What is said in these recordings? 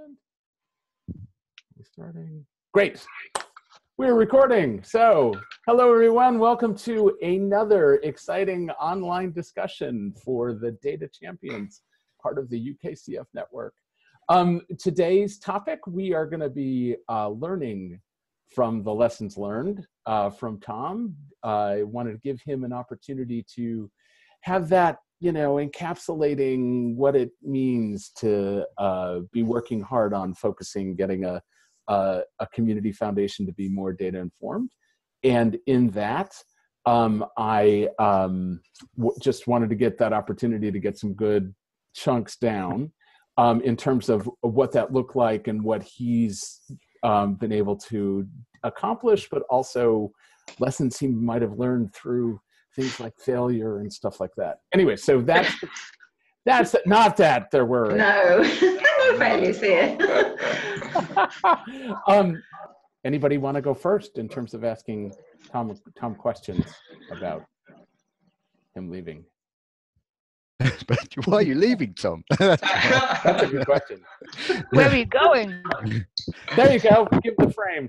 And we're starting. Great. We're recording. So, hello everyone. Welcome to another exciting online discussion for the Data Champions, part of the UKCF network. Today's topic, we are going to be learning from the lessons learned from Tom. I wanted to give him an opportunity to have that, encapsulating what it means to be working hard on focusing, getting a community foundation to be more data informed. And in that, I just wanted to get that opportunity to get some good chunks down in terms of what that looked like and what he's been able to accomplish, but also lessons he might have learned through things like failure and stuff like that. Anyway, so that's not that there were no failures here. Anybody want to go first in terms of asking Tom questions about him leaving? But why are you leaving, Tom? That's a good question. Where are you going? There you go. Give the frame.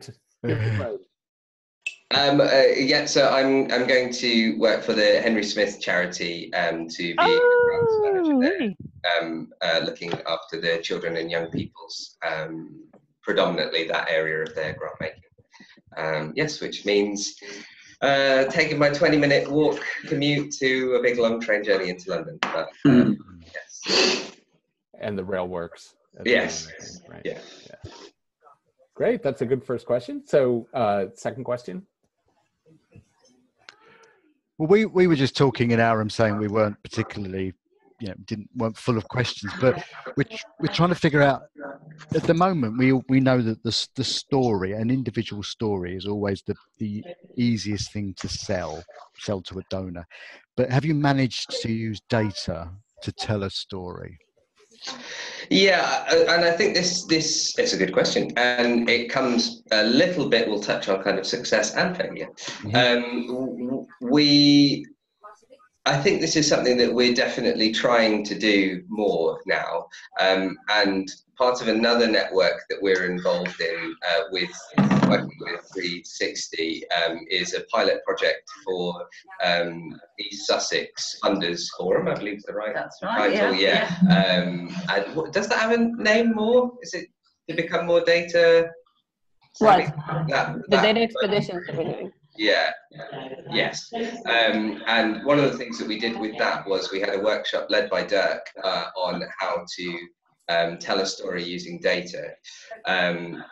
So I'm going to work for the Henry Smith charity to be Oh, grants manager really? there, looking after the children and young people's, predominantly that area of their grant making. Yes, which means taking my 20-minute walk commute to a big long train journey into London. But, yes. And the rail works. Yes. Right. Yeah. Great. That's a good first question. So, second question. Well, we were just talking in Aram, saying we weren't particularly, weren't full of questions, but we're trying to figure out. At the moment, we know that the story, an individual story, is always the easiest thing to sell to a donor. But have you managed to use data to tell a story? Yeah, and I think this is a good question, and it comes a little bit. We'll touch on kind of success and failure. I think this is something that we're definitely trying to do more now, and part of another network that we're involved in with working with 360 is a pilot project for East Sussex Funders Forum, I believe is the right title. Yeah. And does that have a name more? Is it to become more data? What? The data expeditions that we're doing. Yeah. Yes. And one of the things that we did with that was we had a workshop led by Dirk on how to tell a story using data,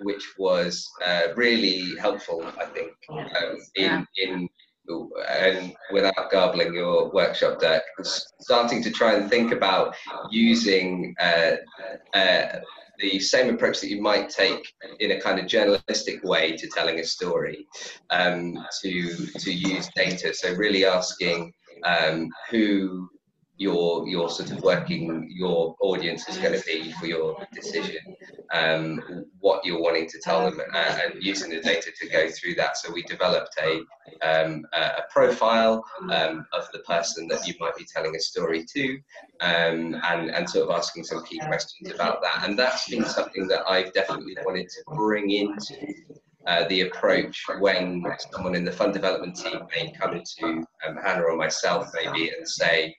which was really helpful, I think, in and without garbling your workshop, Dirk, starting to try and think about using the same approach that you might take in a kind of journalistic way to telling a story, to use data. So really asking who your sort of your audience is going to be for your decision, what you're wanting to tell them, and using the data to go through that. So we developed a profile of the person that you might be telling a story to, and sort of asking some key questions about that. And that's been something that I've definitely wanted to bring into the approach when someone in the fund development team may come to Hannah or myself maybe and say,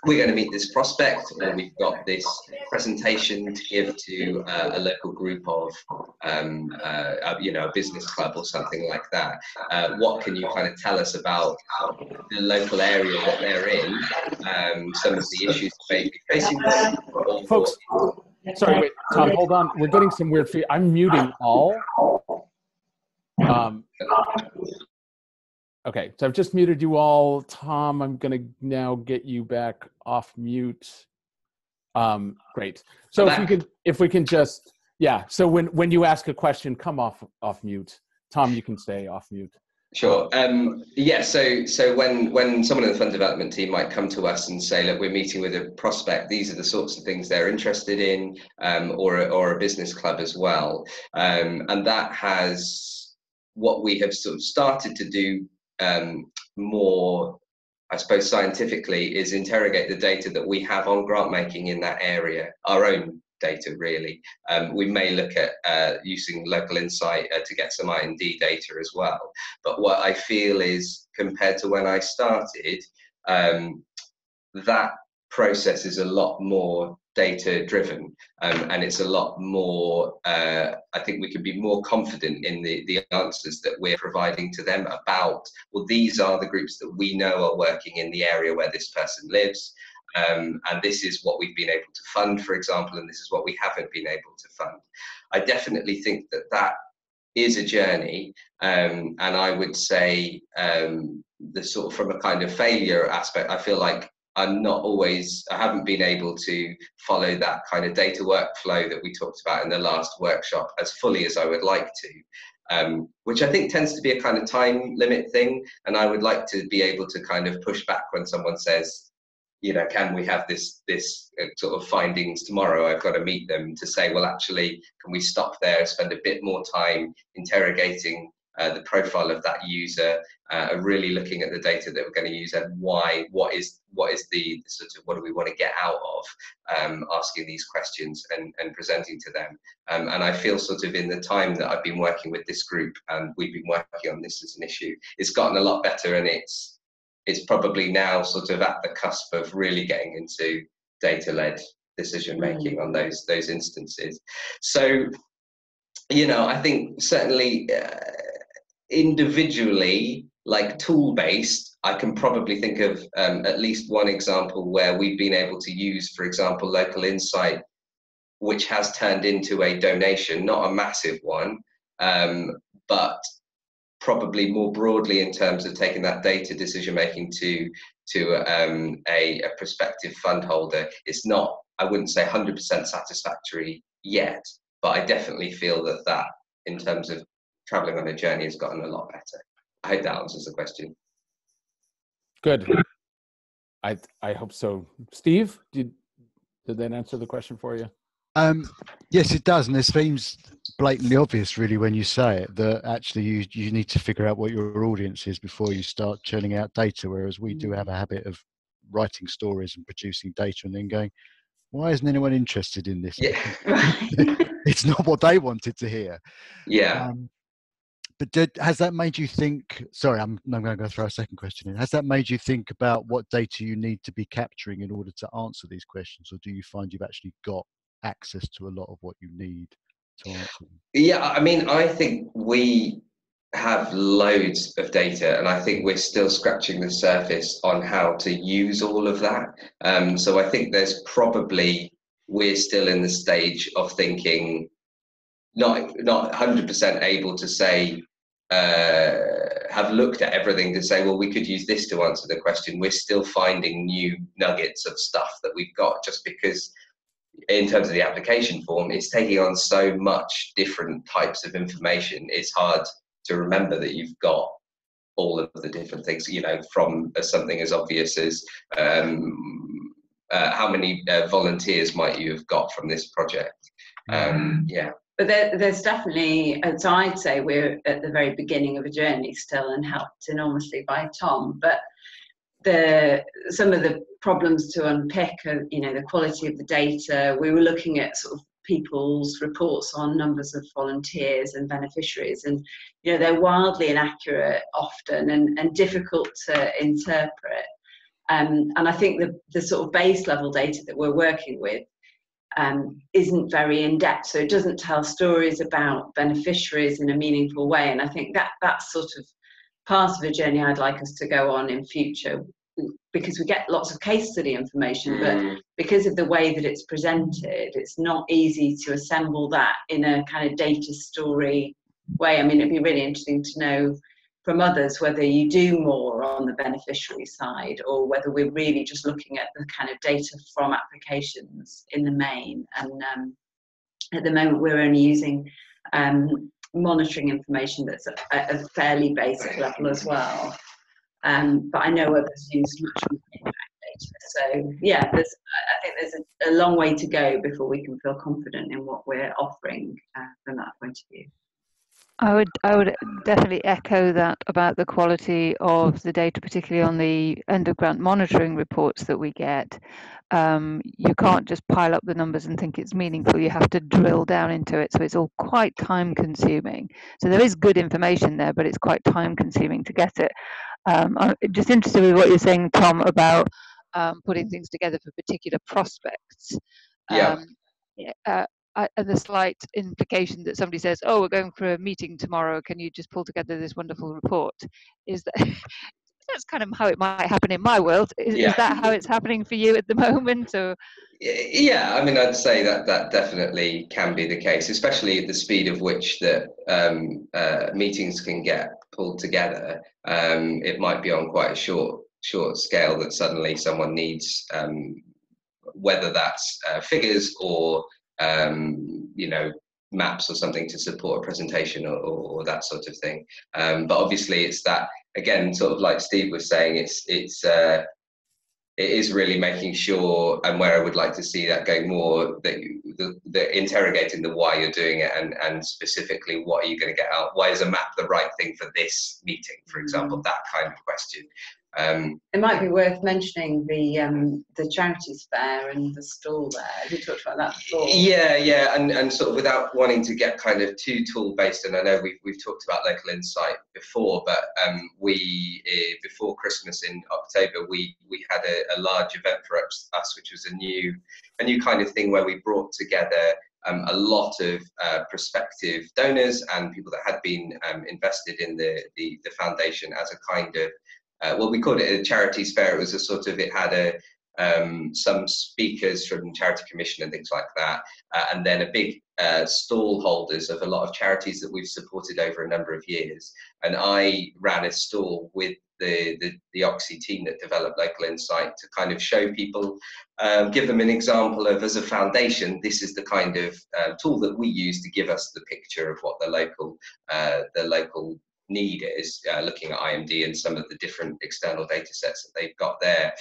we're going to meet this prospect, or we've got this presentation to give to a local group of, a business club or something like that. What can you kind of tell us about the local area that they're in, some of the issues they may be facing them? Folks, sorry, wait, Tom, hold on. We're getting some weird feedback. I'm muting all. Okay, so I've just muted you all. Tom, I'm going to now get you back off mute. Great. So if we can just, so when you ask a question, come off mute. Tom, you can stay off mute. Sure. So when someone in the fund development team might come to us and say, look, we're meeting with a prospect, these are the sorts of things they're interested in, or a business club as well. And that has what we have sort of started to do more, I suppose, scientifically, is interrogate the data that we have on grant making in that area, our own data, really. We may look at using local insight to get some I&D data as well. But what I feel is, compared to when I started, that process is a lot more data driven, and it's a lot more, I think we can be more confident in the answers that we're providing to them about, well, these are the groups that we know are working in the area where this person lives, and this is what we've been able to fund, for example, and this is what we haven't been able to fund. I definitely think that that is a journey, and I would say the sort of, from a kind of failure aspect, I feel like I haven't been able to follow that kind of data workflow that we talked about in the last workshop as fully as I would like to, which I think tends to be a kind of time limit thing. And I would like to be able to kind of push back when someone says, can we have this sort of findings tomorrow? I've got to meet them, to say, well, actually, can we stop there, spend a bit more time interrogating the profile of that user, really looking at the data that we're going to use, and why, what is the sort of, what do we want to get out of asking these questions and presenting to them. And I feel sort of in the time that I've been working with this group, and we've been working on this as an issue, it's gotten a lot better, and it's probably now sort of at the cusp of really getting into data-led decision making on those instances. So, I think certainly individually, like tool-based, I can probably think of at least one example where we've been able to use, for example, local insight, which has turned into a donation, not a massive one, but probably more broadly in terms of taking that data decision making to a prospective fund holder. It's not, I wouldn't say 100% satisfactory yet, but I definitely feel that in terms of traveling on a journey has gotten a lot better. I hope that answers the question. Good. I hope so. Steve, did that answer the question for you? Yes, it does, and it seems blatantly obvious, really, when you say it, that actually you need to figure out what your audience is before you start churning out data, whereas we do have a habit of writing stories and producing data and then going, why isn't anyone interested in this? Yeah. It's not what they wanted to hear. Yeah. But has that made you think, sorry, I'm going to go throw a second question in. Has that made you think about what data you need to be capturing in order to answer these questions, or do you find you've actually got access to a lot of what you need to answer them? Yeah, I mean, I think we have loads of data, and I think we're still scratching the surface on how to use all of that. So I think we're still in the stage of thinking, not 100% able to say, have looked at everything to say, well, we could use this to answer the question. We're still finding new nuggets of stuff that we've got, just because in terms of the application form, it's taking on so much different types of information. It's hard to remember that you've got all of the different things, from something as obvious as how many volunteers might you have got from this project. Yeah. But there's definitely, as I'd say, we're at the very beginning of a journey still, and helped enormously by Tom. But some of the problems to unpick are, the quality of the data. We were looking at sort of people's reports on numbers of volunteers and beneficiaries, and they're wildly inaccurate often, and difficult to interpret. And I think the sort of base level data that we're working with isn't very in-depth, so it doesn't tell stories about beneficiaries in a meaningful way. And I think that's sort of part of a journey I'd like us to go on in future, because we get lots of case study information, but because of the way that it's presented, it's not easy to assemble that in a kind of data story way. I mean, it'd be really interesting to know from others whether you do more on the beneficiary side, or whether we're really just looking at the kind of data from applications in the main. And at the moment, we're only using monitoring information that's at a fairly basic level as well. But I know others use much more impact data. So yeah, I think there's a long way to go before we can feel confident in what we're offering from that point of view. I would definitely echo that about the quality of the data, particularly on the end of grant monitoring reports that we get. You can't just pile up the numbers and think it's meaningful. You have to drill down into it, so it's all quite time consuming. So there is good information there, but it's quite time consuming to get it. I'm just interested with what you're saying, Tom, about putting things together for particular prospects. Yeah. The slight implication that somebody says, "Oh, we're going for a meeting tomorrow. Can you just pull together this wonderful report?" Is that that's kind of how it might happen in my world? Is that how it's happening for you at the moment, or? Yeah, I mean, I'd say that that definitely can be the case, especially at the speed of which that meetings can get pulled together. It might be on quite a short scale that suddenly someone needs, whether that's figures or maps or something to support a presentation or that sort of thing. But obviously, it's that again, sort of like Steve was saying, it is really making sure, and where I would like to see that go more, that the interrogating the why you're doing it, and specifically what are you going to get out? Why is a map the right thing for this meeting, for example? That kind of question. It might be worth mentioning the charities fair and the stall there. We talked about that before. Yeah, and sort of without wanting to get kind of too tool based, and I know we've talked about local insight before, but we before Christmas in October we had a large event for us, which was a new kind of thing where we brought together a lot of prospective donors and people that had been invested in the foundation as a kind of well, we called it a charities fair. It was a sort of, it had some speakers from Charity Commission and things like that, and then a big stall holders of a lot of charities that we've supported over a number of years. And I ran a stall with the Oxy team that developed Local Insight to kind of show people, give them an example of, as a foundation, this is the kind of tool that we use to give us the picture of what the local need is, looking at IMD and some of the different external data sets that they've got there,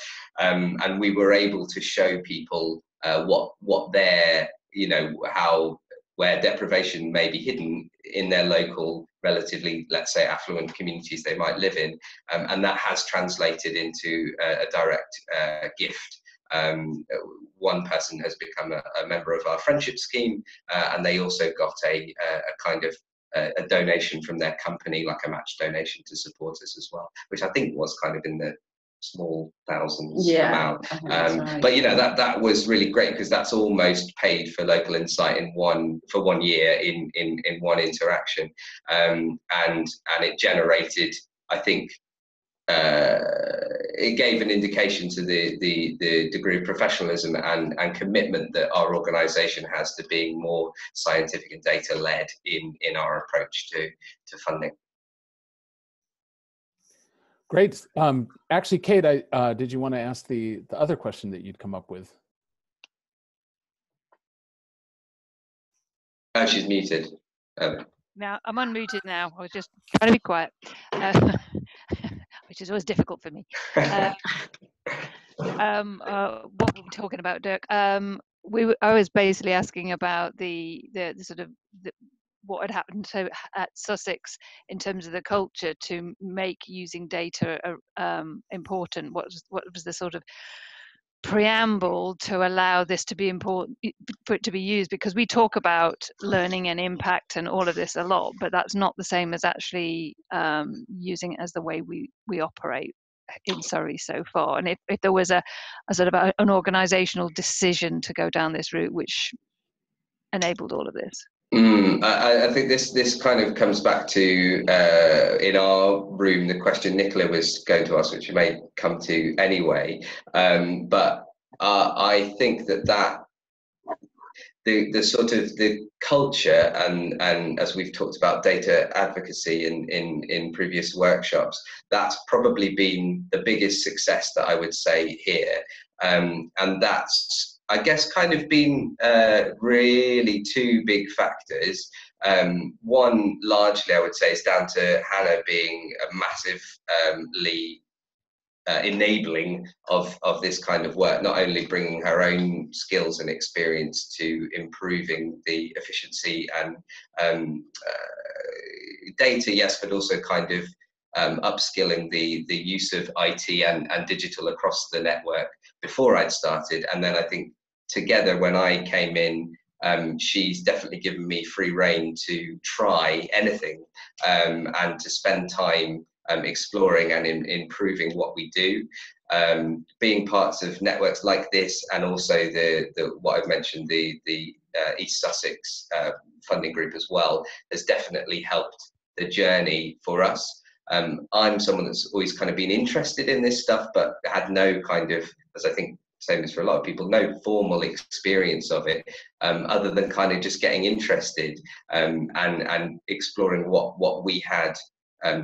and we were able to show people what their, where deprivation may be hidden in their local, relatively, let's say, affluent communities they might live in, and that has translated into a direct gift. One person has become a member of our friendship scheme, and they also got a kind of a donation from their company, like a match donation to support us as well, which I think was kind of in the small thousands amount. Right. But that was really great, because that's almost paid for Local Insight for 1 year in one interaction, and it generated, I think, it gave an indication to the degree of professionalism and commitment that our organisation has to being more scientific and data led in our approach to funding. Great. Actually, Kate, did you want to ask the other question that you'd come up with? Oh, she's muted. Now I'm unmuted now. I was just trying to be quiet, which is always difficult for me. What were we talking about, Dirk? I was basically asking about the sort of what had happened at Sussex in terms of the culture to make using data important. What was the sort of preamble to allow this to be important, for it to be used? Because we talk about learning and impact and all of this a lot, but that's not the same as actually using it as the way we operate in Surrey so far. And if there was a sort of an organizational decision to go down this route which enabled all of this. I think this kind of comes back to, in our room, the question Nicola was going to ask, which you may come to anyway. But I think that the sort of the culture and as we've talked about data advocacy in previous workshops, that's probably been the biggest success that I would say here, and that's, I guess, kind of been really two big factors. One, largely, I would say, is down to Hannah being a massively enabling of this kind of work, not only bringing her own skills and experience to improving the efficiency and data, yes, but also kind of upskilling the use of IT and digital across the network before I'd started. And then I think together when I came in, she's definitely given me free rein to try anything and to spend time exploring and improving what we do. Being parts of networks like this, and also the what I've mentioned, the East Sussex funding group as well, has definitely helped the journey for us. I'm someone that's always kind of been interested in this stuff, but had no kind of, as I think same as for a lot of people, no formal experience of it, other than kind of just getting interested and exploring what we had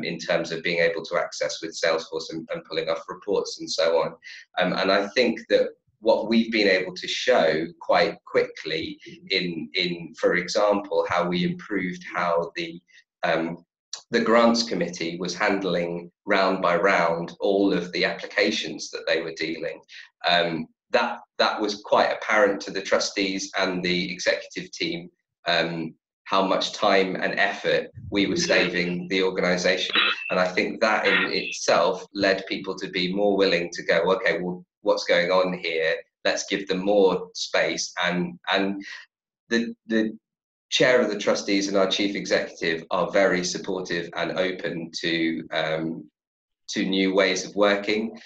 in terms of being able to access with Salesforce and pulling off reports and so on. And I think that what we've been able to show quite quickly in for example, how we improved how the grants committee was handling round by round all of the applications that they were dealing. That was quite apparent to the trustees and the executive team, how much time and effort we were saving the organisation. And I think that in itself led people to be more willing to go, okay, well, what's going on here? Let's give them more space. And the chair of the trustees and our chief executive are very supportive and open to new ways of working.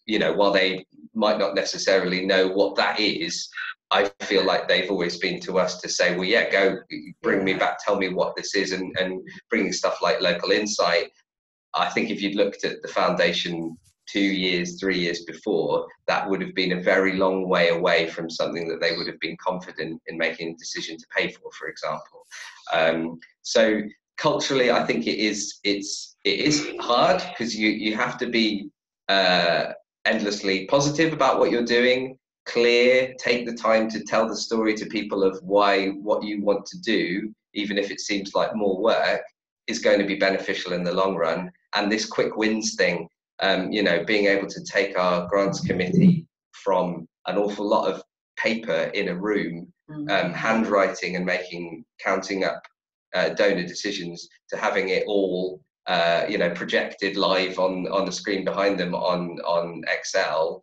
You know, while they might not necessarily know what that is, I feel like they've always been to us to say, well, yeah, go bring me back, tell me what this is, and bringing stuff like local insight. I think if you'd looked at the foundation 2 years, 3 years before, that would have been a very long way away from something that they would have been confident in making a decision to pay for example. So culturally, I think it is hard, because you have to be endlessly positive about what you're doing, clear, take the time to tell the story to people of why what you want to do, even if it seems like more work, is going to be beneficial in the long run. And this quick wins thing, you know, being able to take our grants committee from an awful lot of paper in a room, handwriting and counting up donor decisions, to having it all you know, projected live on the screen behind them on Excel,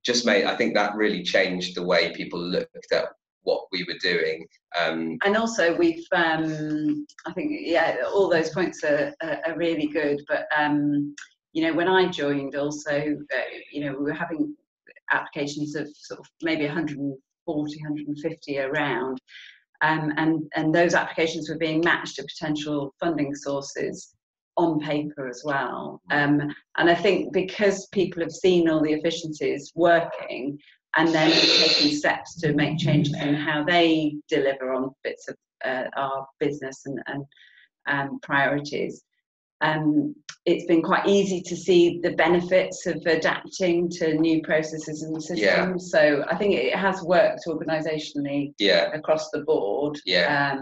just made, I think that really changed the way people looked at what we were doing. And also we've, I think, yeah, all those points are really good, but you know, when I joined also, you know, we were having applications of sort of maybe 140, 150 around, and those applications were being matched to potential funding sources on paper as well. And I think because people have seen all the efficiencies working, and then taking steps to make changes in how they deliver on bits of our business and priorities, it's been quite easy to see the benefits of adapting to new processes and systems. Yeah. So I think it has worked organisationally, yeah, across the board. Yeah.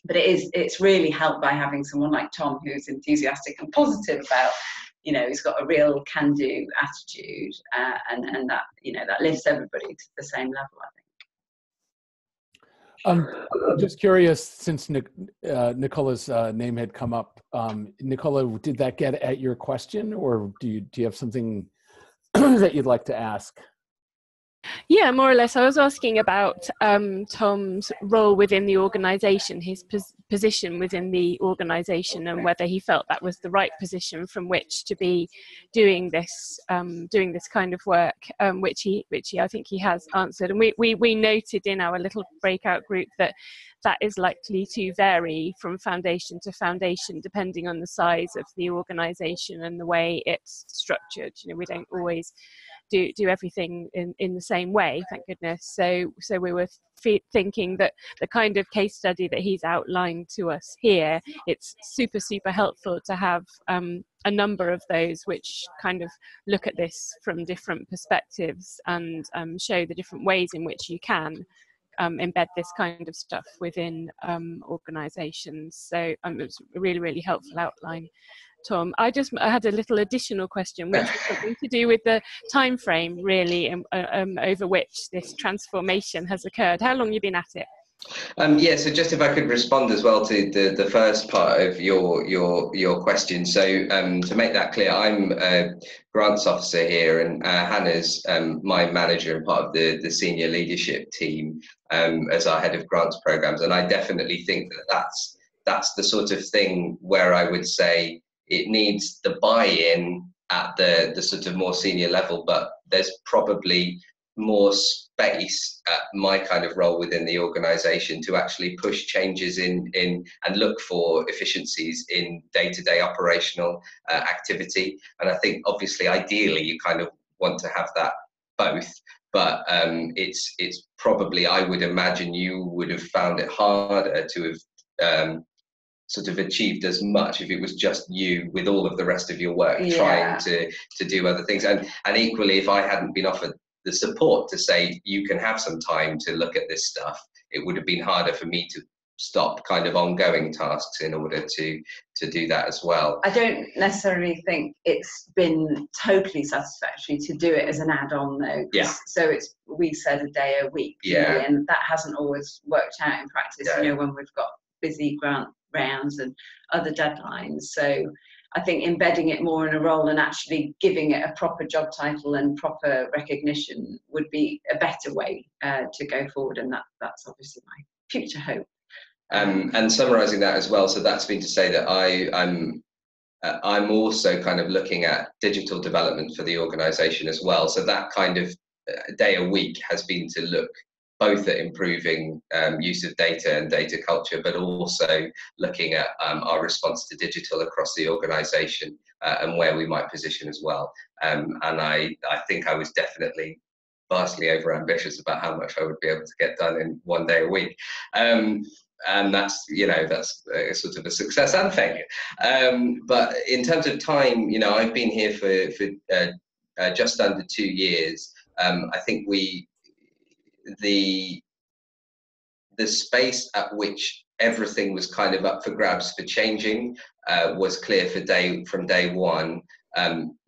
But it's really helped by having someone like Tom, who's enthusiastic and positive about, you know, he's got a real can-do attitude, and that, you know, that lifts everybody to the same level, I think. I'm just curious, since Nicola's name had come up, Nicola, did that get at your question, or do you have something that you'd like to ask? Yeah, more or less. I was asking about Tom's role within the organisation, his position within the organisation, and whether he felt that was the right position from which to be doing this kind of work, which he I think he has answered. And we noted in our little breakout group that is likely to vary from foundation to foundation, depending on the size of the organisation and the way it's structured. You know, we don't always do everything in the same way, thank goodness. So we were thinking that the kind of case study that he's outlined to us here, it's super helpful to have a number of those which kind of look at this from different perspectives and show the different ways in which you can embed this kind of stuff within organisations. So it was a really helpful outline, Tom. I had a little additional question, which has something to do with the time frame, really, over which this transformation has occurred. How long have you been at it? Yeah, so just if I could respond as well to the first part of your question. So to make that clear, I'm a grants officer here, and Hannah's my manager and part of the senior leadership team as our head of grants programs. And I definitely think that that's the sort of thing where I would say it needs the buy-in at the sort of more senior level, but there's probably more space at my kind of role within the organization to actually push changes in and look for efficiencies in day-to-day operational activity. And I think obviously ideally you kind of want to have that both, but it's probably, I would imagine you would have found it harder to have sort of achieved as much if it was just you with all of the rest of your work trying to do other things. And equally, if I hadn't been offered the support to say you can have some time to look at this stuff, it would have been harder for me to stop kind of ongoing tasks in order to do that as well. I don't necessarily think it's been totally satisfactory to do it as an add-on though. Yeah. So we said a day a week, yeah, and that hasn't always worked out in practice. Yeah. You know, when we've got busy grant rounds and other deadlines. So I think embedding it more in a role and actually giving it a proper job title and proper recognition would be a better way to go forward, and that's obviously my future hope. And summarising that as well, so that's been to say that I'm also kind of looking at digital development for the organisation as well. So that kind of day a week has been to look both at improving use of data and data culture, but also looking at our response to digital across the organisation and where we might position as well. And I think I was definitely vastly overambitious about how much I would be able to get done in one day a week. And that's, you know, that's sort of a success and failure. But in terms of time, you know, I've been here for just under 2 years. I think the space at which everything was kind of up for grabs for changing was clear from day one.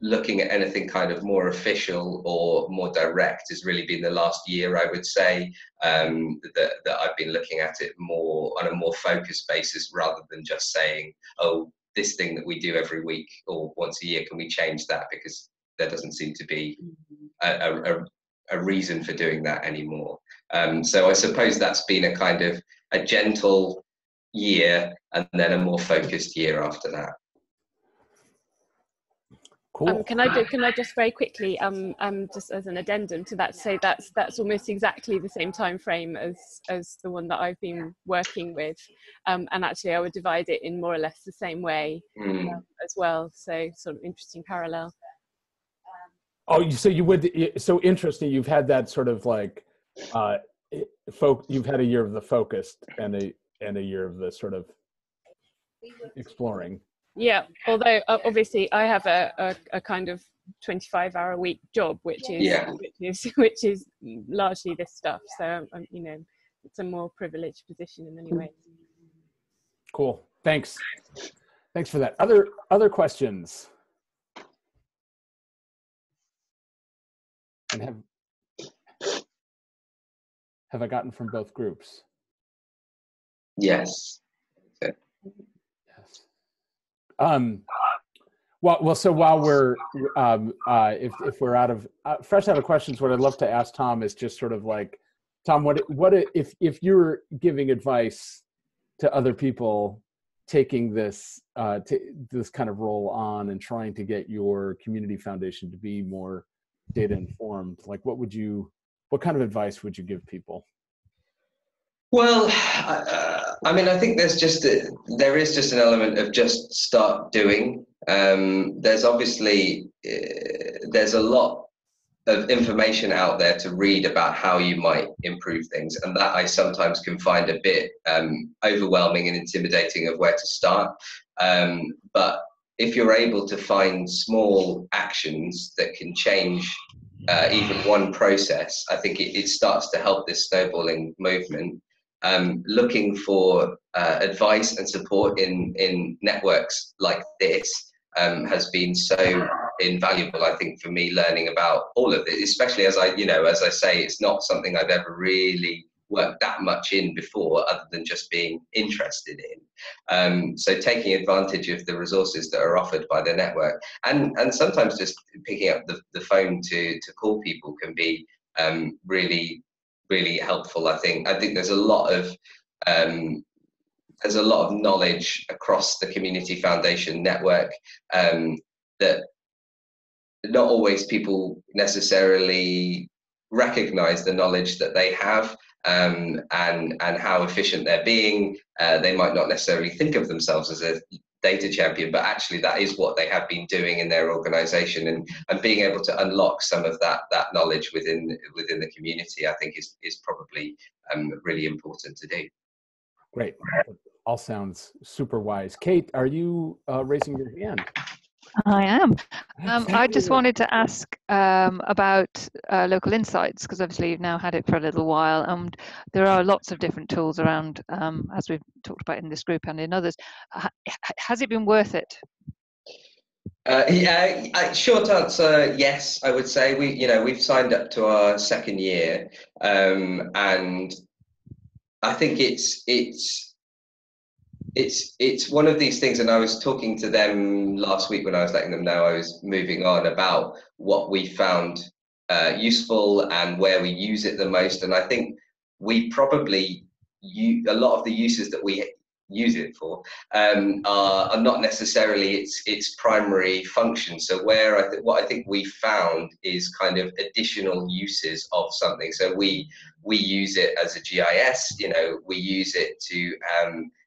Looking at anything kind of more official or more direct has really been the last year, I would say, that I've been looking at it more on a more focused basis rather than just saying, oh, this thing that we do every week or once a year, can we change that? Because there doesn't seem to be a reason for doing that anymore. So I suppose that's been a kind of a gentle year and then a more focused year after that. Cool. Can I just very quickly, just as an addendum to that, say that's almost exactly the same time frame as the one that I've been working with, and actually I would divide it in more or less the same way as well. So sort of interesting parallel. Oh, so you would, so interesting. You've had that sort of like, you've had a year of the focused and a year of the sort of exploring. Yeah, although obviously I have a kind of 25-hour-a-week job, which is largely this stuff. So you know, it's a more privileged position in many ways. Cool. Thanks for that. Other questions? And have I gotten from both groups? Yes. Yes. Well, so while we're if we're out of fresh out of questions, what I'd love to ask Tom is just sort of like, Tom, what if you're giving advice to other people taking this this kind of role on and trying to get your community foundation to be more data informed, like what kind of advice would you give people? Well, I mean, I think there is just an element of just start doing. There's obviously there's a lot of information out there to read about how you might improve things, and that I sometimes can find a bit overwhelming and intimidating of where to start. But if you're able to find small actions that can change even one process, I think it starts to help this snowballing movement. Looking for advice and support in networks like this has been so invaluable, I think, for me, learning about all of it, especially as I say, it's not something I've ever really worked that much in before, other than just being interested in. So taking advantage of the resources that are offered by the network, and sometimes just picking up the phone to call people can be really, really helpful. I think there's a lot of knowledge across the Community Foundation network that not always people necessarily recognize the knowledge that they have, and how efficient they're being. They might not necessarily think of themselves as a data champion, but actually that is what they have been doing in their organization, and being able to unlock some of that knowledge within the community, I think is probably really important to do. Great. All sounds super wise. Kate, are you raising your hand? I am. I just wanted to ask about local insights, because obviously you've now had it for a little while, and there are lots of different tools around, as we've talked about in this group and in others. Has it been worth it? Short answer, yes. I would say we've signed up to our second year, and I think it's one of these things, and I was talking to them last week when I was letting them know I was moving on, about what we found useful and where we use it the most. And I think we probably a lot of the uses that we use it for are not necessarily its primary function. So what I think we found is kind of additional uses of something. So we use it as a GIS. We use it to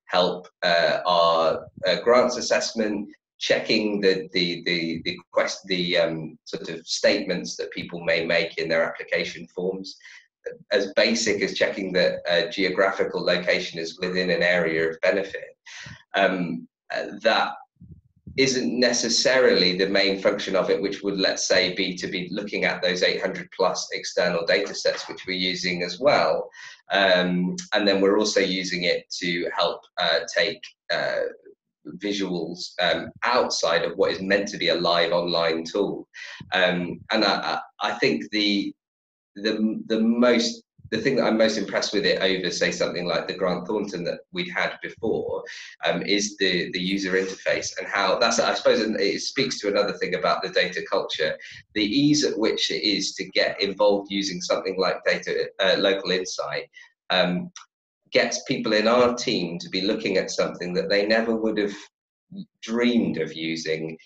help our grants assessment, checking the sort of statements that people may make in their application forms, as basic as checking that a geographical location is within an area of benefit. That isn't necessarily the main function of it, which would, let's say, be to be looking at those 800 plus external data sets, which we're using as well. And then we're also using it to help take visuals outside of what is meant to be a live online tool. And I think the thing that I'm most impressed with it over, say, something like the Grant Thornton that we'd had before, is the user interface, and how that's, I suppose, it speaks to another thing about the data culture, the ease at which it is to get involved using something like local insight. Gets people in our team to be looking at something that they never would have dreamed of using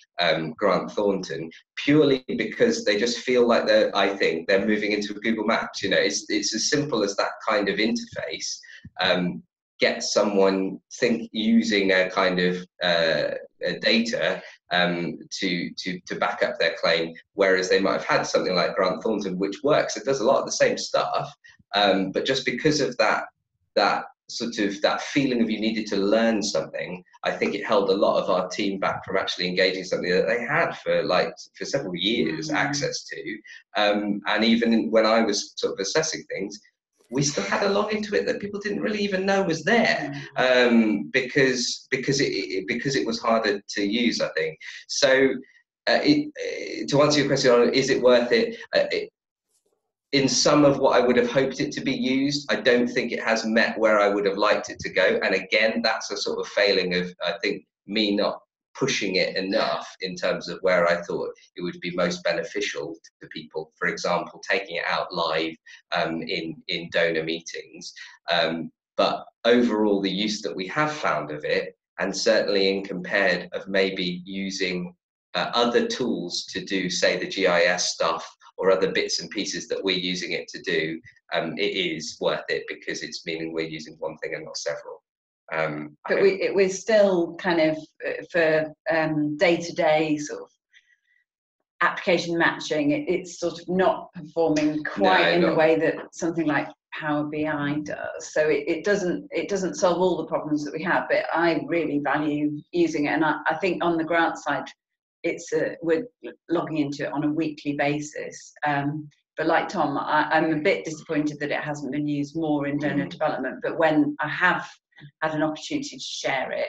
Grant Thornton, purely because they just feel like I think they're moving into Google Maps. It's as simple as that kind of interface. Get someone using a kind of data to back up their claim, whereas they might have had something like Grant Thornton, which works. It does a lot of the same stuff, but just because of that sort of that feeling of you needed to learn something, I think it held a lot of our team back from actually engaging something that they had for several years access to. And even when I was sort of assessing things, we still had a login to it that people didn't really even know was there, because it was harder to use, I think. So to answer your question on is it worth it, in some of what I would have hoped it to be used, I don't think it has met where I would have liked it to go. And again, that's a sort of failing of, I think, me not pushing it enough in terms of where I thought it would be most beneficial to people. For example, taking it out live in donor meetings. But overall, the use that we have found of it, and certainly in compared of maybe using other tools to do, say, the GIS stuff, or other bits and pieces that we're using it to do, it is worth it, because it's meaning we're using one thing and not several. But we're still kind of, for day-to-day sort of application matching, it's sort of not performing quite in the way that something like Power BI does. So it doesn't solve all the problems that we have, but I really value using it. And I think on the grant side, we're logging into it on a weekly basis. But like Tom, I'm a bit disappointed that it hasn't been used more in donor development. But when I have had an opportunity to share it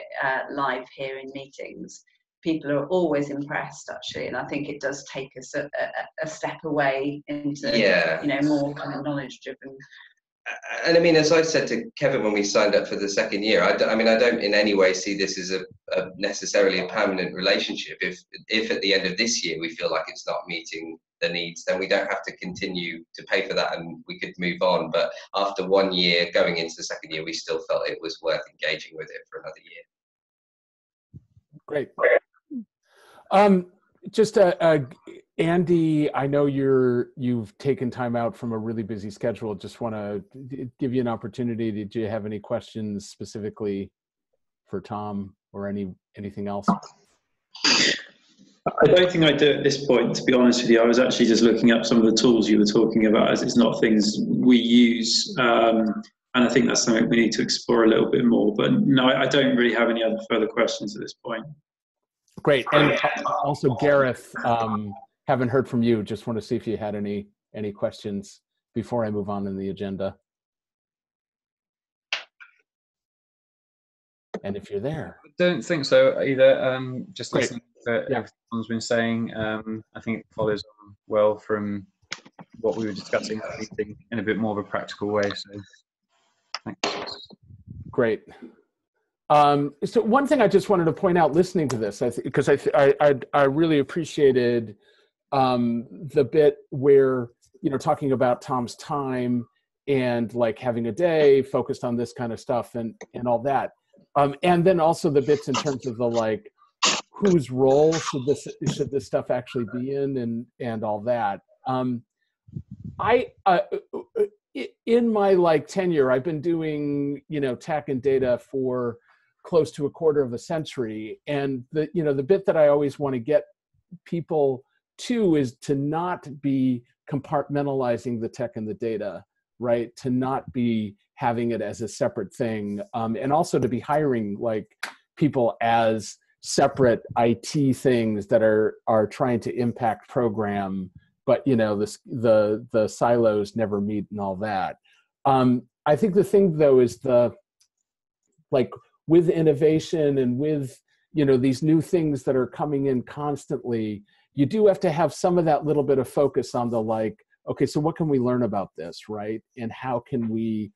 live here in meetings, people are always impressed, actually. And I think it does take us a step away into more kind of knowledge-driven And I mean, as I said to Kevin when we signed up for the second year, I don't in any way see this as a necessarily a permanent relationship. If at the end of this year we feel like it's not meeting the needs, then we don't have to continue to pay for that and we could move on. But after 1 year, going into the second year, we still felt it was worth engaging with it for another year. Great. Just Andy, I know you've taken time out from a really busy schedule. Just want to give you an opportunity. Did you have any questions specifically for Tom or anything else? I don't think I do at this point, to be honest with you. I was actually just looking up some of the tools you were talking about, as it's not things we use. And I think that's something we need to explore a little bit more. But no, I don't really have any other further questions at this point. Great. And also, Gareth, haven't heard from you. Just want to see if you had any questions before I move on in the agenda. And if you're there. I don't think so either. Just Great. listening to everything Tom's been saying, I think it follows on well from what we were discussing at the meeting in a bit more of a practical way. So thanks. Great. So one thing I just wanted to point out listening to this, because I really appreciated the bit where, talking about Tom's time and like having a day focused on this kind of stuff and all that. And then also the bits in terms of the like, whose role should this stuff actually be in and all that. In my like tenure, I've been doing, tech and data for close to a quarter of a century. And the bit that I always want to get people to is to not be compartmentalizing the tech and the data, right? To not be having it as a separate thing. And also to be hiring like people as separate IT things that are trying to impact program, but the silos never meet and all that. I think the thing though is with innovation and with these new things that are coming in constantly, you do have to have some of that little bit of focus on the like, okay, so what can we learn about this, right? And how can we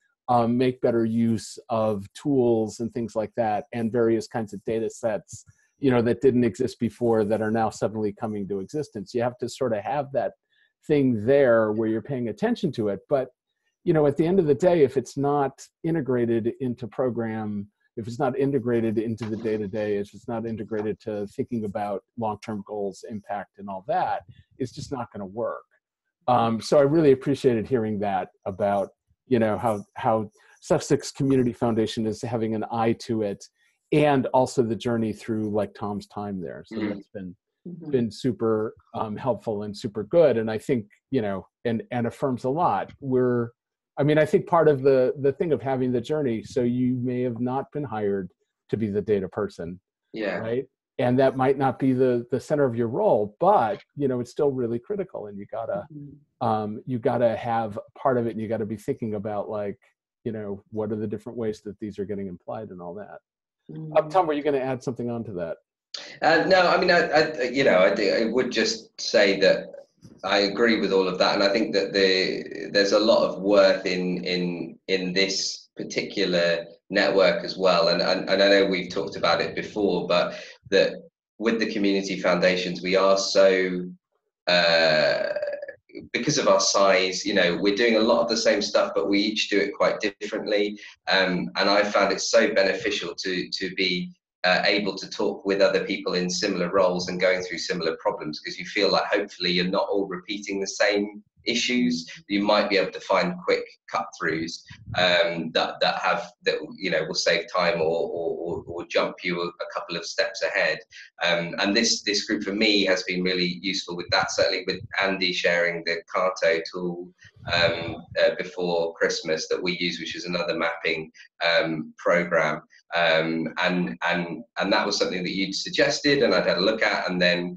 make better use of tools and things like that, and various kinds of data sets, that didn't exist before that are now suddenly coming to existence. You have to sort of have that thing there where you're paying attention to it. But, at the end of the day, if it's not integrated into program, if it's not integrated into the day-to-day, if it's not integrated to thinking about long-term goals, impact, and all that, it's just not going to work. So I really appreciated hearing that about, how Sussex Community Foundation is having an eye to it, and also the journey through like Tom's time there. So that's been super helpful and super good. And I think, and affirms a lot. I think part of the thing of having the journey, so you may have not been hired to be the data person, right? And that might not be the center of your role, but it's still really critical, and you gotta have part of it, and you gotta be thinking about like, what are the different ways that these are getting implied and all that. Tom, were you going to add something onto that? No, I would just say that I agree with all of that, and I think that there's a lot of worth in this particular network as well. And I know we've talked about it before, but that with the community foundations, we are so because of our size, we're doing a lot of the same stuff, but we each do it quite differently. And I found it so beneficial to be able to talk with other people in similar roles and going through similar problems, because you feel like hopefully you're not all repeating the same issues. You might be able to find quick cut throughs that will save time or jump you a couple of steps ahead. And this group for me has been really useful with that, certainly with Andy sharing the Carto tool before Christmas that we use, which is another mapping program. And that was something that you'd suggested, and I'd had a look at, and then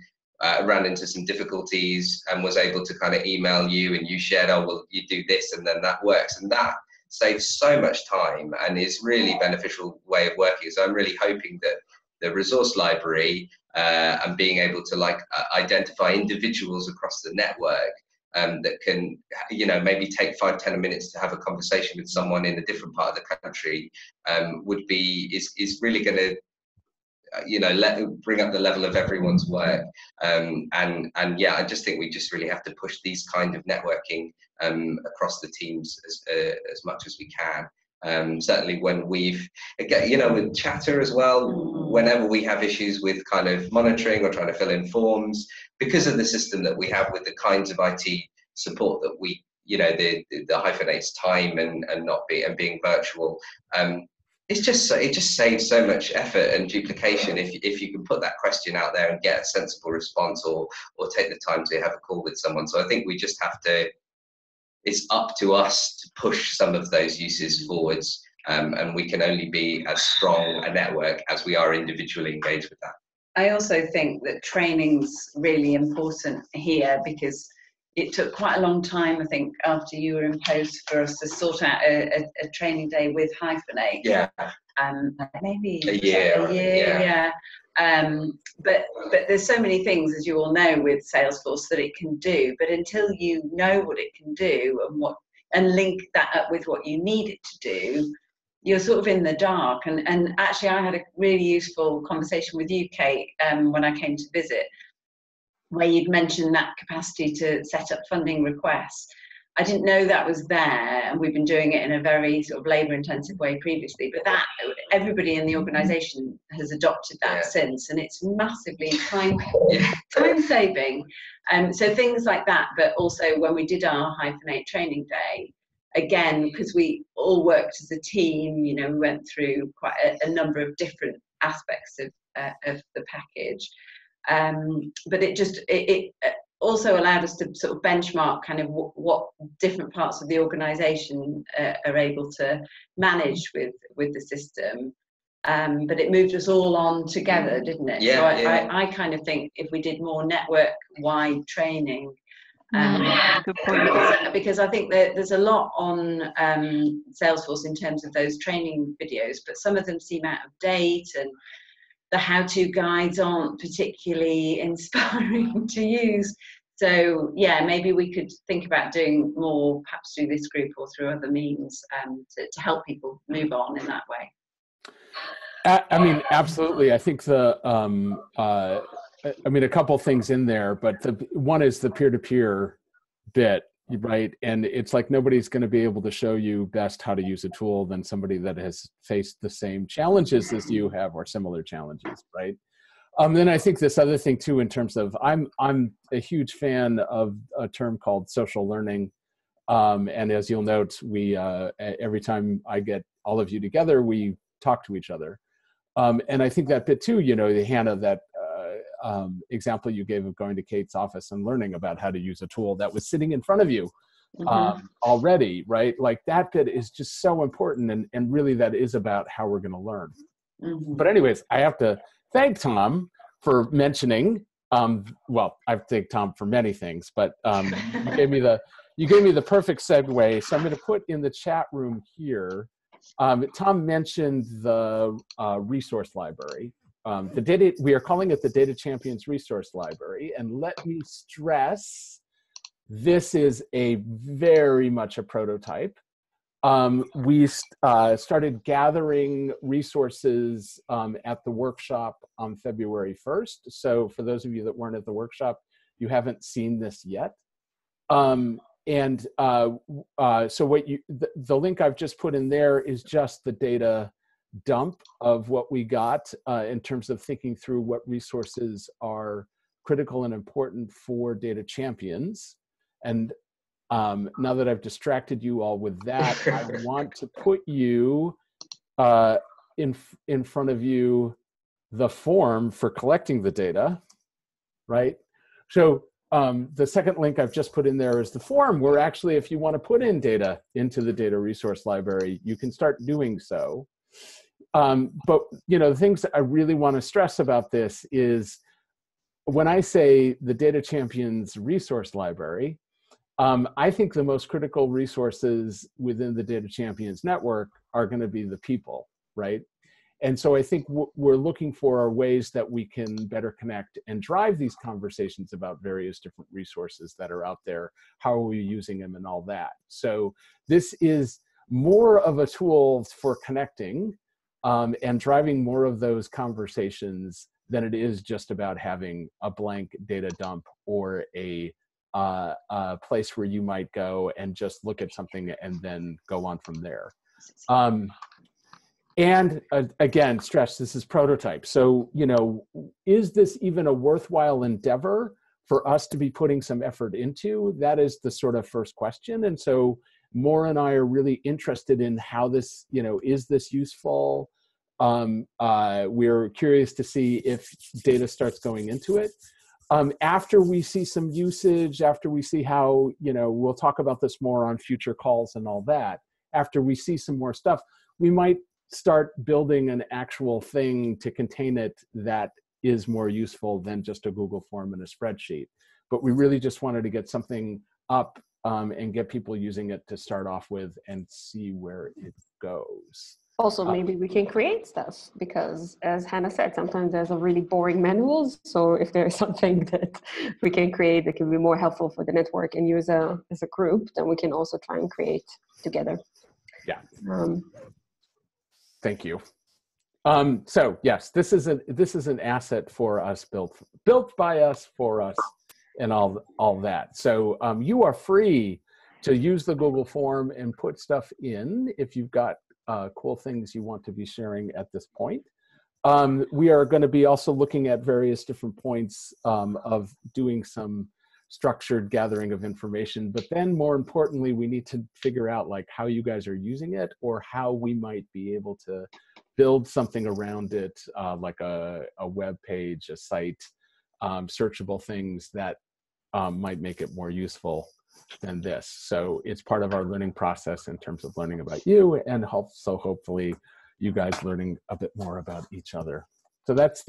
ran into some difficulties and was able to kind of email you, and you shared, oh, well, you do this, and then that works. And that saves so much time and is really beneficial way of working. So I'm really hoping that the resource library and being able to identify individuals across the network that can, maybe take 5-10 minutes to have a conversation with someone in a different part of the country, is really going to bring up the level of everyone's work. And yeah, I just think we just really have to push these kind of networking across the teams as much as we can. Certainly when we've, with Chatter as well, whenever we have issues with kind of monitoring or trying to fill in forms, because of the system that we have with the kinds of IT support that we, the hyphenates time and being virtual, it just saves so much effort and duplication if you can put that question out there and get a sensible response, or take the time to have a call with someone. So I think we just have to, it's up to us to push some of those uses forwards, and we can only be as strong a network as we are individually engaged with that. I also think that training's really important here, because it took quite a long time, I think, after you were imposed, for us to sort out a training day with Hyphenate. Yeah. Maybe a year. Yeah. But there's so many things, as you all know, with Salesforce that it can do. But until you know what it can do and link that up with what you need it to do, you're sort of in the dark. And actually, I had a really useful conversation with you, Kate, when I came to visit, where you'd mentioned that capacity to set up funding requests. I didn't know that was there, and we've been doing it in a very sort of labour-intensive way previously, but that everybody in the organisation has adopted that since, and it's massively time-saving. So things like that, but also when we did our Hyphenate training day, again, because we all worked as a team, we went through quite a number of different aspects of the package. But it also allowed us to sort of benchmark kind of what different parts of the organisation are able to manage with the system. But it moved us all on together, didn't it? Yeah, so I kind of think if we did more network-wide training, good point. because I think that there's a lot on Salesforce in terms of those training videos, but some of them seem out of date, and the how-to guides aren't particularly inspiring to use. So yeah, maybe we could think about doing more, perhaps through this group or through other means, to help people move on in that way. I mean, absolutely. I think a couple things in there, but one is the peer-to-peer bit, right? And it's like nobody's going to be able to show you best how to use a tool than somebody that has faced the same challenges as you have, or similar challenges, right? Then I think this other thing too, in terms of, I'm a huge fan of a term called social learning. And as you'll note, we every time I get all of you together, we talk to each other. And I think that bit too, Hannah, that example you gave of going to Kate's office and learning about how to use a tool that was sitting in front of you already, right? Like that bit is just so important, and really that is about how we're going to learn. But anyways, I have to thank Tom for mentioning, well, I thank Tom for many things, but you gave me the perfect segue. So I'm going to put in the chat room here. Tom mentioned the resource library. We are calling it the Data Champions Resource Library. And let me stress, this is very much a prototype. We started gathering resources at the workshop on February 1st. So for those of you that weren't at the workshop, you haven't seen this yet. So the link I've just put in there is just the data dump of what we got in terms of thinking through what resources are critical and important for data champions. And now that I've distracted you all with that, I want to put you in front of you the form for collecting the data, right? So the second link I've just put in there is the form where actually, if you want to put in data into the data resource library, you can start doing so. But the things that I really want to stress about this is, when I say the Data Champions Resource Library, I think the most critical resources within the Data Champions network are going to be the people, right? And so I think what we're looking for are ways that we can better connect and drive these conversations about various different resources that are out there. How are we using them and all that? So this is more of a tool for connecting and driving more of those conversations than it is just about having a blank data dump or a place where you might go and just look at something and then go on from there. Again, stress, this is prototype. So, you know, is this even a worthwhile endeavor for us to be putting some effort into? That is the sort of first question. And so Maura and I are really interested in how this, you know, is this useful? We're curious to see if data starts going into it. After we see some usage, after we see how, you know, we'll talk about this more on future calls and all that. After we see some more stuff, we might start building an actual thing to contain it that is more useful than just a Google form and a spreadsheet. But we really just wanted to get something up and get people using it to start off with and see where it goes. Also, maybe we can create stuff because, as Hannah said, sometimes there's a really boring manuals. So if there's something that we can create that can be more helpful for the network and use as a group, then we can also try and create together. Yeah. Thank you. So yes, this is an asset for us, built by us, for us, and all that. So you are free to use the Google form and put stuff in if you've got cool things you want to be sharing at this point. We are going to be also looking at various different points of doing some structured gathering of information, but then more importantly, we need to figure out like how you guys are using it or how we might be able to build something around it, like a web page, a site, searchable things that might make it more useful than this. So it's part of our learning process in terms of learning about you and also hopefully you guys learning a bit more about each other. So that's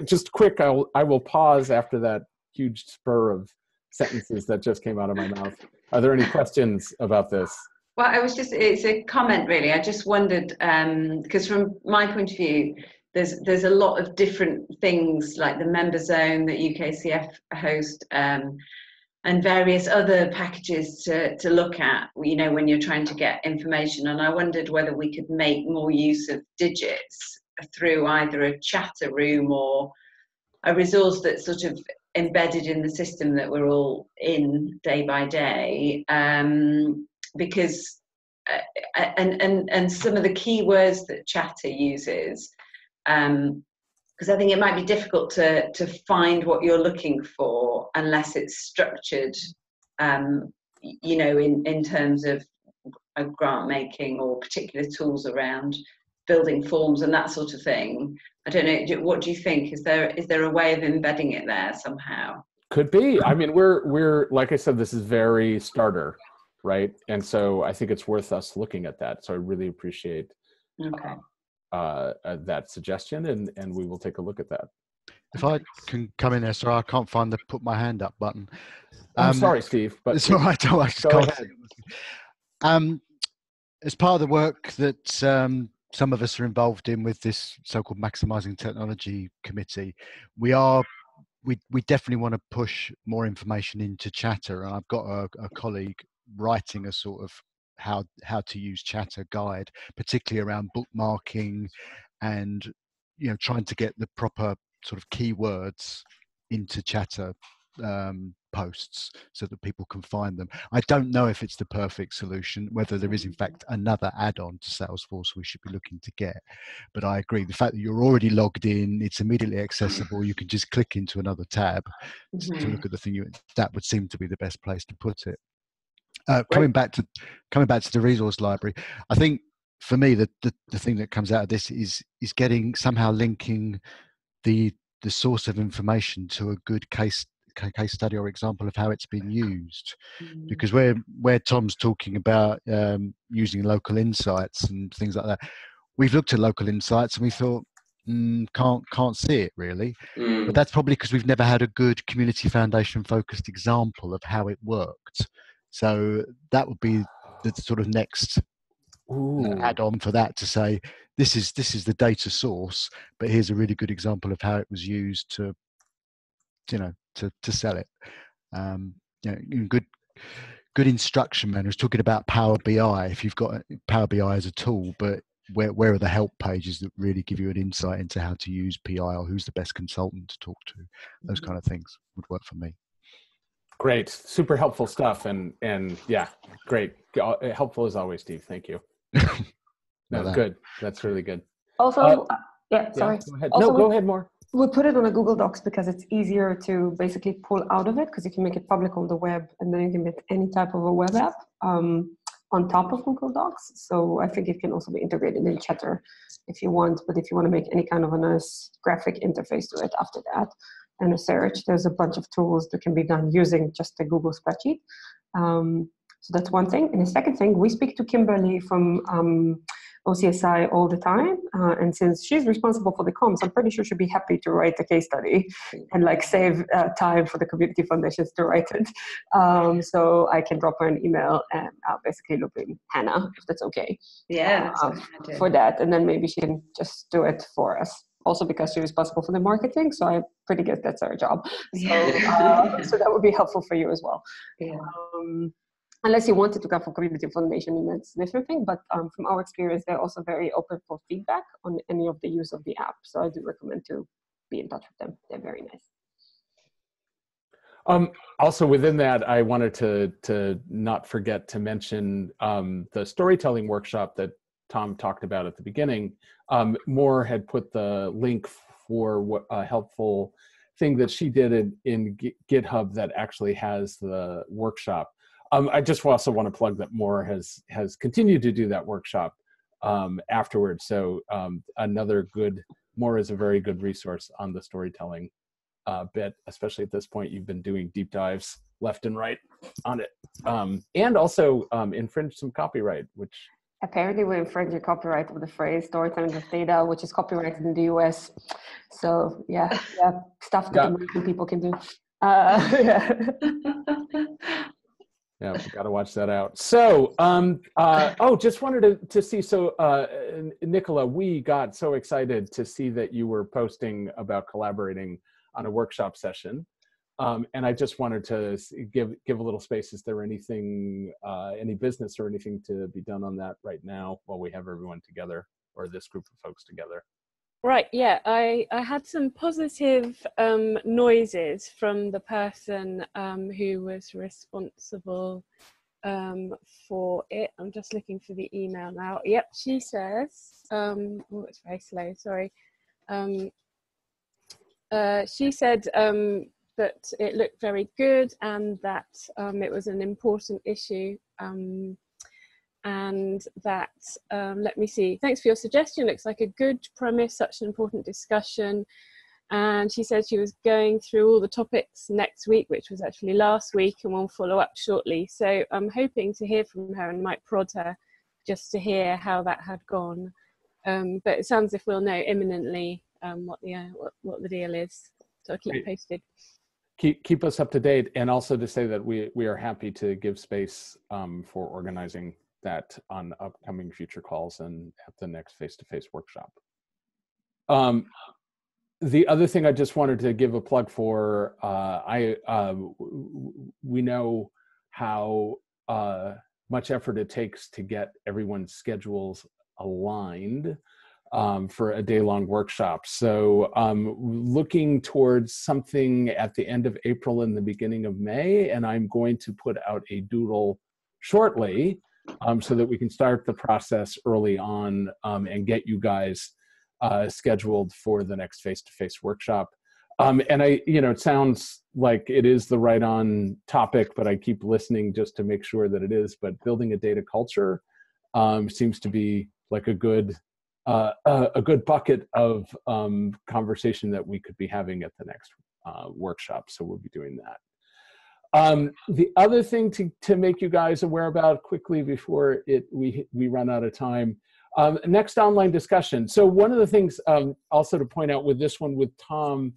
just quick, I will pause after that huge spur of sentences that just came out of my mouth. Are there any questions about this? Well, it's a comment really. I just wondered, because from my point of view, there's a lot of different things like the member zone that UKCF host, and various other packages to look at, you know, when you're trying to get information. And I wondered whether we could make more use of digits through either a chatter room or a resource that's sort of embedded in the system that we're all in day by day, because and some of the keywords that chatter uses, because I think it might be difficult to find what you're looking for unless it's structured, you know, in terms of grant making or particular tools around building forms and that sort of thing. I don't know. What do you think? Is there a way of embedding it there somehow? Could be. I mean, we're like I said, this is very starter, right? And so I think it's worth us looking at that. So I really appreciate that suggestion, and we will take a look at that. If I can come in there, sorry, I can't find the put my hand up button. I'm sorry, Steve, but it's all right. I just can't. As part of the work that some of us are involved in with this so-called Maximising Technology Committee, we definitely want to push more information into Chatter. And I've got a colleague writing a sort of how to use Chatter guide, particularly around bookmarking and, you know, trying to get the proper sort of keywords into Chatter posts so that people can find them. I don't know if it's the perfect solution, whether there is in fact another add-on to Salesforce we should be looking to get, but I agree, the fact that you're already logged in, it's immediately accessible, you can just click into another tab to look at the thing, that would seem to be the best place to put it. Coming back to the resource library, I think for me the thing that comes out of this is somehow linking the source of information to a good case study or example of how it's been used, because where Tom's talking about using local insights and things like that, we've looked at local insights and we thought can't see it really, but that's probably because we've never had a good community foundation focused example of how it worked. So that would be the sort of next add-on for that, to say this is the data source, but here's a really good example of how it was used to, to sell it. Good instruction manuals talking about Power BI. If you've got Power BI as a tool, but where are the help pages that really give you an insight into how to use PI, or who's the best consultant to talk to? Those kind of things would work for me. Great, super helpful stuff, and yeah, great, helpful as always, Steve. Thank you. No, good. That's really good. Also, sorry. Go ahead. Also, no, go ahead more. We put it on a Google Docs because it's easier to basically pull out of it, because you can make it public on the web, and then you can make any type of a web app on top of Google Docs. So I think it can also be integrated in Chatter if you want, but if you want to make any kind of a nice graphic interface to it after that, and a search, there's a bunch of tools that can be done using just a Google spreadsheet. So that's one thing. And the second thing, we speak to Kimberly from OCSI all the time, and since she's responsible for the comms, I'm pretty sure she'd be happy to write the case study and like save time for the community foundations to write it. So I can drop her an email, and I'll basically loop in Hannah, if that's okay. Yeah, for that, and then maybe she can just do it for us. Also because she's responsible for the marketing, so I pretty guess that's her job. So, so that would be helpful for you as well. Yeah. Unless you wanted to come from community foundation, that's a different thing. But from our experience, they're also very open for feedback on any of the use of the app. So I do recommend to be in touch with them. They're very nice. Also within that, I wanted to not forget to mention the storytelling workshop that Tom talked about at the beginning. Moore had put the link for what a helpful thing that she did in GitHub that actually has the workshop. I just also want to plug that Moore has continued to do that workshop afterwards. So Moore is a very good resource on the storytelling bit, especially at this point. You've been doing deep dives left and right on it, and also infringed some copyright, which apparently we infringed the copyright of the phrase storytelling of data, which is copyrighted in the US. So yeah, stuff that American people can do. Yeah, we got to watch that out. So, just wanted to see. So, Nicola, we got so excited to see that you were posting about collaborating on a workshop session, and I just wanted to give a little space. Is there anything, any business or anything to be done on that right now while we have everyone together, or this group of folks together? Right, yeah, I had some positive noises from the person who was responsible for it. I'm just looking for the email now. Yep, she says, oh, it's very slow, sorry. She said that it looked very good, and that it was an important issue. And that, let me see, thanks for your suggestion, looks like a good premise, such an important discussion. And she said she was going through all the topics next week, which was actually last week, and we'll follow up shortly. So I'm hoping to hear from her and might prod her just to hear how that had gone. But it sounds as if we'll know imminently what the deal is. So I'll keep posted. Keep us up to date, and also to say that we are happy to give space for organizing that on upcoming future calls and at the next face-to-face workshop. The other thing I just wanted to give a plug for, we know how much effort it takes to get everyone's schedules aligned for a day-long workshop. So looking towards something at the end of April and the beginning of May, and I'm going to put out a doodle shortly so that we can start the process early on and get you guys scheduled for the next face-to-face workshop. And it sounds like it is the right on topic, but I keep listening just to make sure that it is. But building a data culture seems to be like a good bucket of conversation that we could be having at the next workshop. So we'll be doing that. The other thing to make you guys aware about quickly before we run out of time, next online discussion. So one of the things also to point out with this one with Tom,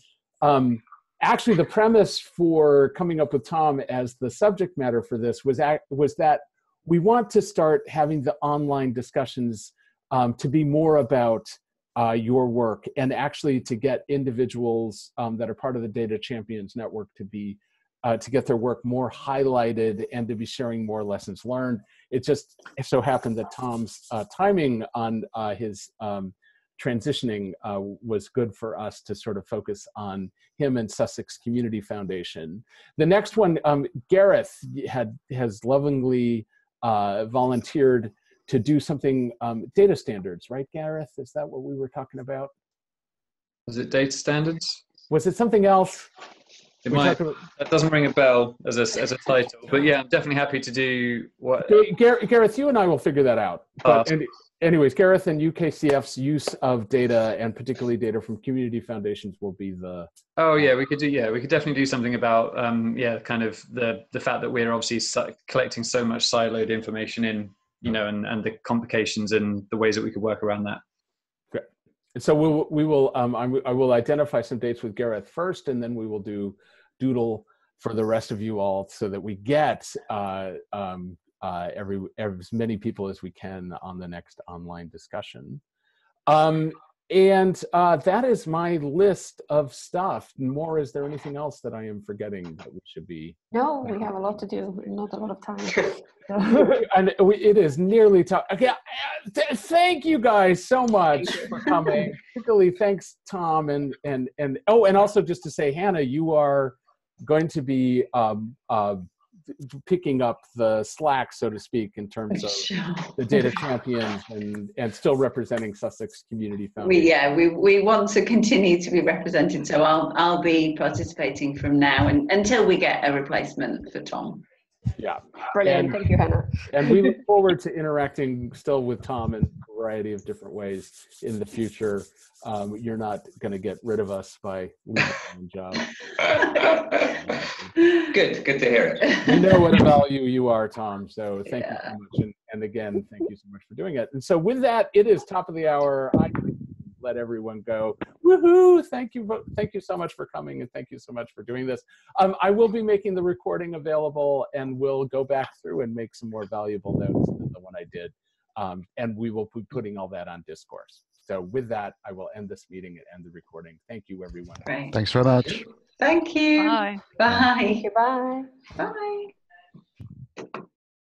actually the premise for coming up with Tom as the subject matter for this was that we want to start having the online discussions to be more about your work, and actually to get individuals that are part of the Data Champions Network to be to get their work more highlighted and to be sharing more lessons learned. It just so happened that Tom's timing on his transitioning was good for us to sort of focus on him and Sussex Community Foundation. The next one, Gareth has lovingly volunteered to do something, data standards, right, Gareth? Is that what we were talking about? Was it data standards? Was it something else? It might. That doesn't ring a bell as a title, but yeah, I'm definitely happy to do what. Gareth, you and I will figure that out. But anyways, Gareth and UKCF's use of data, and particularly data from community foundations, will be the. Oh yeah, we could do. Yeah, we could definitely do something about kind of the fact that we're obviously collecting so much siloed information in, and the complications and the ways that we could work around that. Great. So we will. I will identify some dates with Gareth first, and then we will do doodle for the rest of you all, so that we get as many people as we can on the next online discussion. And that is my list of stuff. More, is there anything else that I am forgetting that we should be? No, we have a lot to do, not a lot of time. And it is nearly time. Okay, thank you guys so much for coming. Particularly thanks, Tom, and also just to say, Hannah, you are going to be picking up the slack, so to speak, in terms of the Data Champions and still representing Sussex Community Foundation. We want to continue to be represented, so I'll be participating from now and until we get a replacement for Tom. Yeah, brilliant. Thank you, Hannah. And we look forward to interacting still with Tom in a variety of different ways in the future. You're not going to get rid of us by leaving your job. Good to hear it. We know what a value you are, Tom. So thank you so much, and again, thank you so much for doing it. And so with that, it is top of the hour. I can let everyone go. Woohoo! Thank you so much for coming, and thank you so much for doing this. I will be making the recording available, and we'll go back through and make some more valuable notes than the one I did. And we will be putting all that on Discourse. So with that, I will end this meeting and end the recording. Thank you, everyone. Great. Thanks very much. Thank you. Bye. Bye. Thank you. Bye. Bye.